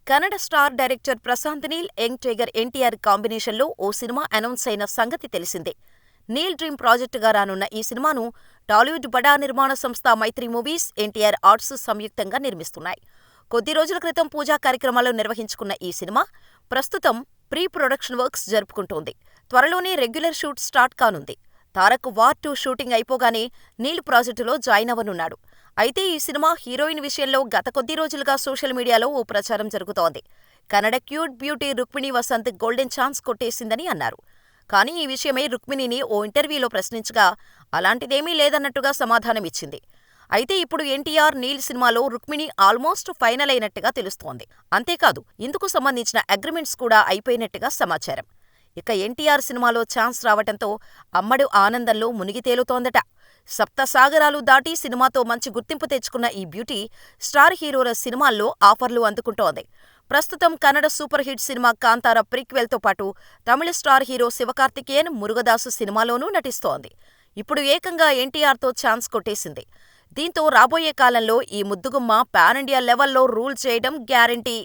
Kannada star director Prashanth Neel, young tiger NTR కాంబినేషన్లో ఓ cinema announce అయిన సంగతి తెలిసిందే. నీల్ డ్రీమ్ ప్రాజెక్టుగా రానున్న ఈ సినిమాను టాలీవుడ్ బడా నిర్మాణ సంస్థ మైత్రి మూవీస్, ఎన్టీఆర్ ఆర్ట్స్ సంయుక్తంగా నిర్మిస్తున్నాయి. కొద్ది రోజుల క్రితం పూజా కార్యక్రమాలు నిర్వహించుకున్న ఈ సినిమా ప్రస్తుతం ప్రీ ప్రొడక్షన్ వర్క్స్ జరుపుకుంటోంది. త్వరలోనే రెగ్యులర్ షూట్ స్టార్ట్ కానుంది. తారక్ వార్ 2 షూటింగ్ అయిపోగానే నీల్ ప్రాజెక్టులో జాయిన్ అవ్వనున్నాడు. అయితే ఈ సినిమా హీరోయిన్ విషయంలో గత కొద్ది రోజులుగా సోషల్ మీడియాలో ఓ ప్రచారం జరుగుతోంది. Kannada cute beauty Rukmini Vasanth golden chance కొట్టేసిందని అన్నారు. కానీ ఈ విషయమై రుక్మిణిని ఓ ఇంటర్వ్యూలో ప్రశ్నించగా అలాంటిదేమీ లేదన్నట్టుగా సమాధానమిచ్చింది. అయితే ఇప్పుడు ఎన్టీఆర్, నీల్ సినిమాలో రుక్మిణి ఆల్మోస్ట్ ఫైనల్ అయినట్టుగా తెలుస్తోంది. అంతేకాదు ఇందుకు సంబంధించిన అగ్రిమెంట్స్ కూడా అయిపోయినట్టుగా సమాచారం. ఇక ఎన్టీఆర్ సినిమాలో ఛాన్స్ రావటంతో అమ్మడు ఆనందంలో మునిగి తేలుతోందట. సప్త సాగరాలు దాటి సినిమాతో మంచి గుర్తింపు తెచ్చుకున్న ఈ బ్యూటీ స్టార్ హీరోల సినిమాల్లో ఆఫర్లు అందుకుంటోంది. ప్రస్తుతం కన్నడ సూపర్ హిట్ సినిమా కాంతార ప్రీక్వెల్తో పాటు తమిళ స్టార్ హీరో శివకార్తికేయన్, మురుగదాసు సినిమాలోనూ నటిస్తోంది. ఇప్పుడు ఏకంగా ఎన్టీఆర్తో ఛాన్స్ కొట్టేసింది. దీంతో రాబోయే కాలంలో ఈ ముద్దుగుమ్మ పాన్ ఇండియా లెవెల్లో రూల్ చేయడం గ్యారంటీ.